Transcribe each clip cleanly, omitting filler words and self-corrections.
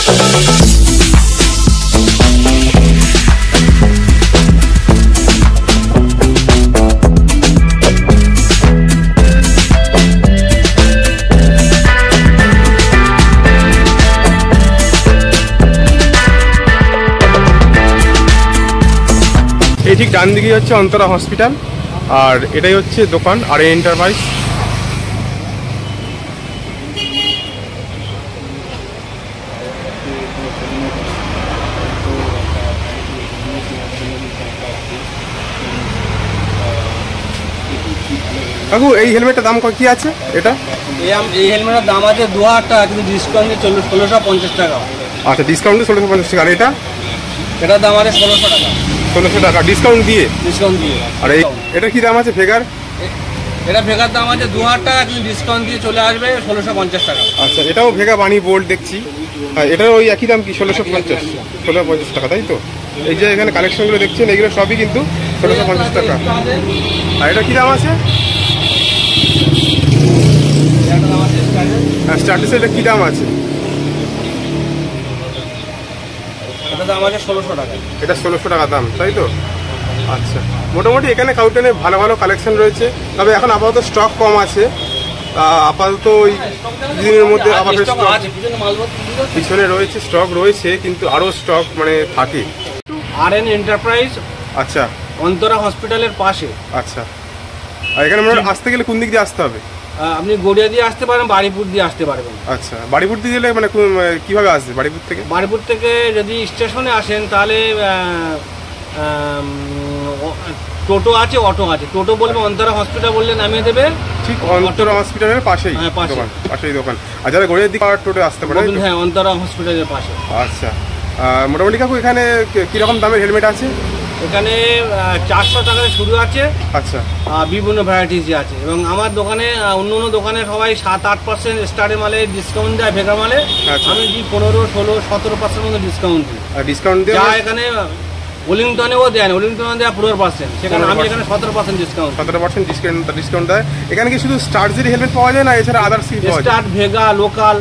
এই ঠিক ডান দিকে হচ্ছে অন্তরা হসপিটাল, আর এটাই হচ্ছে দোকান আরএন এন্টারপ্রাইজ। কাকু এই হেলমেটের দাম কি আছে? এটা এই হেলমেটের দাম আছে 2000 টাকা, কিন্তু ডিসকাউন্টে 1650 টাকা। আচ্ছা, ডিসকাউন্টে 1650 টাকা। আর এটার দাম আছে 1600 টাকা। 1600 টাকা ডিসকাউন্ট দিয়ে? ডিসকাউন্ট দিয়ে। আর এটা কি দাম আছে ভেগার? এটা ভেগার দাম আছে 2000 টাকা, কিন্তু ডিসকাউন্ট দিয়ে চলে আসবে 1650 টাকা। আচ্ছা, এটাও ভেগা বানি বোল্ট দেখছি। হ্যাঁ, এটার ওই একই দাম কি 1650 টাকা, তাই তো? এই যে এখানে কালেকশনগুলো দেখছেন এগুলো সবই কিন্তু 1650 টাকা। আর এটা কি দাম আছে? স্টার্টিস এটা কি দাম আছে? এটা দাম আছে 1600 টাকা। এটা 1600 টাকা দাম, তাই তো? আচ্ছা, মোটামুটি এখানে কাউন্টারে ভালো ভালো কালেকশন রয়েছে, তবে এখন আপাতত স্টক কম আছে। আপাতত ওই দিনের মধ্যে আবার পিছনে রয়েছে, স্টক রয়েছে, কিন্তু আরও স্টক মানে থাকে। আরএন এন্টারপ্রাইজ, আচ্ছা, অন্তরা হসপিটালের পাশে। আচ্ছা, আর এখানে আমরা আসতে গেলে কোন দিক দিয়ে আসতে হবে? আপনি গড়িয়া দিয়ে আসতে পারেন, বাড়িপুর দিয়ে আসতে পারবেন। আচ্ছা, বাড়িপুর দিয়ে গেলে মানে কিভাবে আসবে? বাড়িপুর থেকে যদি স্টেশনে আসেন তাহলে টোটো আছে, অটো আছে। টোটো বলবে অন্তরা হসপিটাল বললে নামিয়ে দেবে, ঠিক অন্তরা হসপিটালের পাশেই পাশেই দোকান। আর যারা গড়িয়ার দিকে টোটো আসতে পারে, হ্যাঁ, অন্তরা হসপিটালের পাশে। আচ্ছা, মোটামুটি কাকু এখানে কিরকম দামের হেলমেট আছে? এখানে 400 টাকায় শুরু আছে। আচ্ছা, বিভিন্ন ভ্যারাইটিস আছে, এবং আমার দোকানে অন্য দোকানে সবাই 7-8% স্টারের মালে ডিসকাউন্ট দেয়, ভেগা মালে। আমি দিই 15-16-17% মতো ডিসকাউন্ট দিই। ডিসকাউন্ট দিয়ে যা এখানে ওলিংটনেও দেন, ওলিংটনে দেয় 15%, সেখানে আমি এখানে 17% ডিসকাউন্ট। 17% ডিসকাউন্ট দেয়। এখানে কি শুধু স্টার্সের হেলমেট পাওয়া যায় না, এছাড়া আদার্স কি পাওয়া যায়? Star, Vega, local.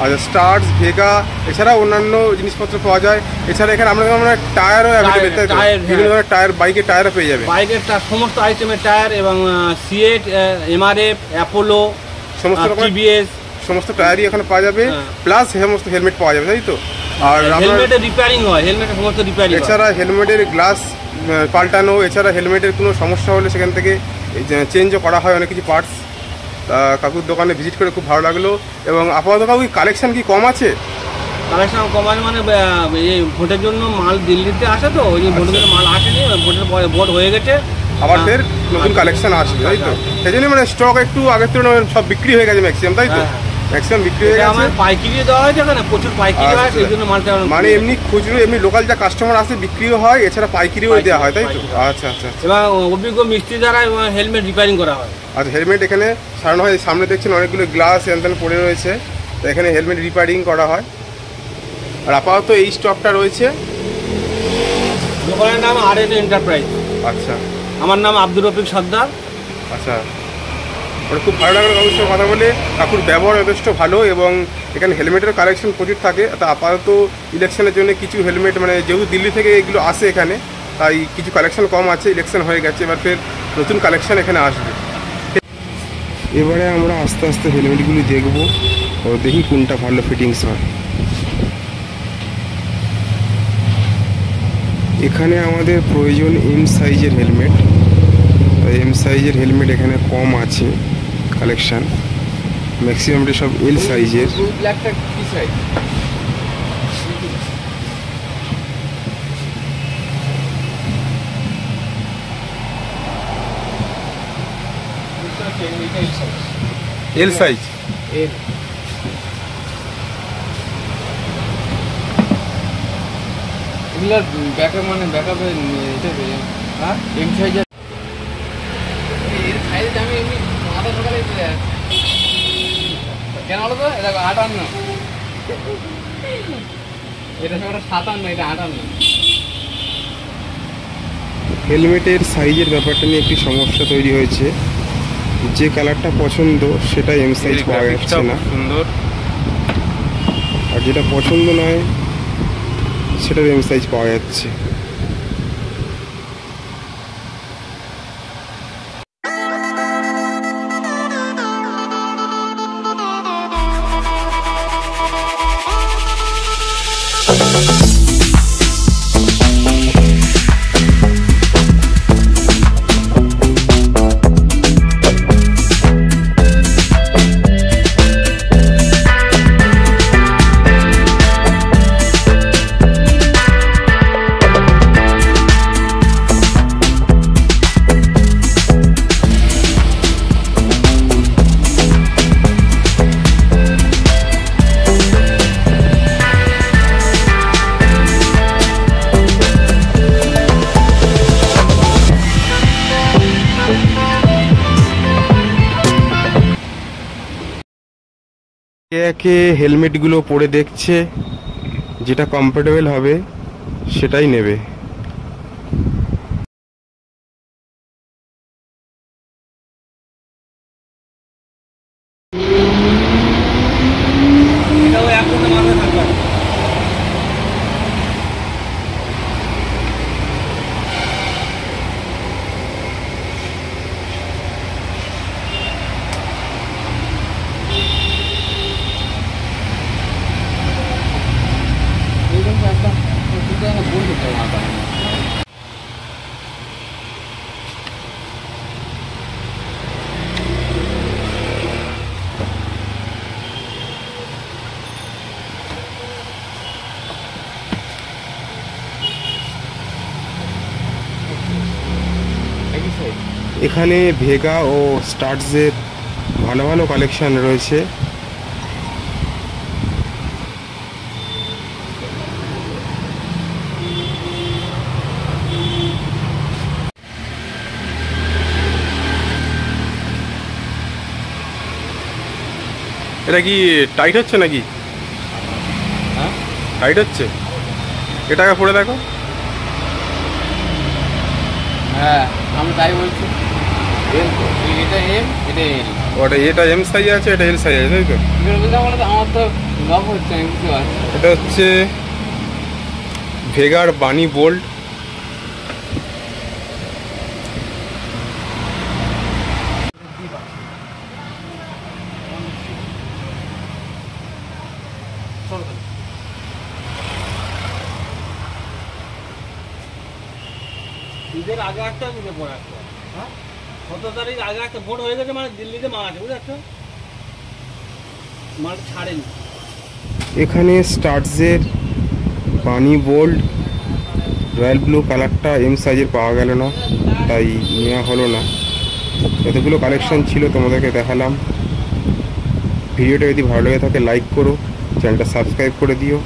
আচ্ছা, স্টার্স, ভেগা, এছাড়া অন্যান্য জিনিসপত্র পাওয়া যায়। এছাড়া এখানে আমরা টায়ারও অ্যাভেলেবেল, বিভিন্ন ধরনের টায়ার, বাইকের টায়ারও পেয়ে যাবে। বাইকের সমস্ত আইটেমের টায়ার, এবং সিএট, এমআরএফ, অ্যাপোলো, সমস্ত টিভিএস, সমস্ত টায়ারই এখানে পাওয়া যাবে, প্লাস সমস্ত হেলমেট পাওয়া যাবে, তাই তো? আর হেলমেটের রিপেয়ারিং হয়, হেলমেটের সমস্ত রিপেয়ারিং। এছাড়া হেলমেটের গ্লাস পাল্টানো, এছাড়া হেলমেটের কোনো সমস্যা হলে সেখান থেকে চেঞ্জও করা হয় অনেক কিছু পার্টস। কাকুর দোকানে ভিজিট করে খুব ভালো লাগলো। এবং আপাতত কাকু কালেকশন কি কম আছে? কালেকশন কম আছে মানে এই ভোটের জন্য মাল দিল্লিতে আসে, তো ওই ভোটের জন্য মাল আসেনি, ভোটের পরে ভোট হয়ে গেছে, আবার ফের নতুন কালেকশন আসবে, তাই তো? সেই জন্য মানে স্টক একটু আগের তুলনায় সব বিক্রি হয়ে গেছে ম্যাক্সিমাম, তাই তো? ম্যাক্সিমাম বিক্রি হয়ে গেছে। পাইকারি দেওয়া হয়েছে, এখানে প্রচুর পাইকারি হয়, সেই জন্য মালটা মানে এমনি খুচরো, এমনি লোকাল যা কাস্টমার আসে বিক্রিও হয়, এছাড়া পাইকারিও দেওয়া হয়, তাই তো? আচ্ছা আচ্ছা। এবং অভিজ্ঞ মিস্ত্রি দ্বারা হেলমেট রিপেয়ারিং করা হয়। আচ্ছা, হেলমেট এখানে সারানো হয়। সামনে দেখছেন অনেকগুলো গ্লাস এখানে পড়ে রয়েছে, তো এখানে হেলমেট রিপেয়ারিং করা হয়। আর আপাতত এই স্টকটা রয়েছে। দোকানের নাম আরএন এন্টারপ্রাইজ। আচ্ছা, আমার নাম আব্দুর রফিক সর্দার। আচ্ছা, ওটা খুব ভালো লাগলো কাকুর সঙ্গে কথা বলে। কাকুর ব্যবহার যথেষ্ট ভালো, এবং এখানে হেলমেটের কালেকশন প্রচুর থাকে। তা আপাতত ইলেকশনের জন্য কিছু হেলমেট, মানে যেহেতু দিল্লি থেকে এগুলো আসে এখানে, তাই কিছু কালেকশন কম আছে। ইলেকশন হয়ে গেছে, এবার ফের নতুন কালেকশন এখানে আসবে। এবারে আমরা আস্তে আস্তে হেলমেটগুলি দেখবো, ও দেখি কোনটা ভালো ফিটিংস হয়। এখানে আমাদের প্রয়োজন এম সাইজের হেলমেট, তাই এম সাইজের হেলমেট এখানে কম আছে কালেকশান। ম্যাক্সিমামটা সব এল সাইজের। এল সাইজ, এগুলার ব্যাকআপ মানে ব্যাকআপে এটা হ্যাঁ এম সাইজের। এর সাইজে আমি এমনি মাথা সকালে কেন বলো তো? এটা 58, এটা সকালে 57, এটা 58। হেলমেটের সাইজের ব্যাপারটা নিয়ে একটি সমস্যা তৈরি হয়েছে। যে কালারটা পছন্দ সেটা এম সাইজ পাওয়া যাচ্ছে না। সুন্দর। আর আর যেটা পছন্দ নয় সেটার এম সাইজ পাওয়া যাচ্ছে। একে হেলমেটগুলো পরে দেখছে, যেটা কমফোর্টেবল হবে সেটাই নেবে। এটাও এক ঘন্টা মাথায় থাকবে। এখানে ভেগা ও স্টার্টসের ভালো ভালো কালেকশন রয়েছে। এটা কি টাইট হচ্ছে নাকি? হ্যাঁ টাইট হচ্ছে, এটাকে পরে দেখো। হ্যাঁ আমি তাই বলছি। এটা এম, এটা এল। ওটা এটা এম সাইজ আছে, এটা এল সাইজ আছে, তাই তো? আমার তো লভ হচ্ছে, আমি বুঝতে পারছি। এটা হচ্ছে ভেগার বানি বোল্ড। ঈদের আগে একটা ঈদের পর একটা, হ্যাঁ 17 তারিখ আগে একটা ভোট হয়ে গেছে, মানে দিল্লিতে মাল আছে, বুঝতে পারছো, মাল ছাড়েনি। এখানে স্টার্টসের বানি বোল্ড রয়্যাল ব্লু কালারটা এম সাইজের পাওয়া গেল না, তাই নেওয়া হলো না। এতগুলো কালেকশন ছিল তোমাদেরকে দেখালাম। ভিডিওটা যদি ভালো লেগে থাকে লাইক করো, চ্যানেলটা সাবস্ক্রাইব করে দিও,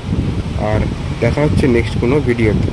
আর দেখা হচ্ছে নেক্সট কোনো ভিডিওতে।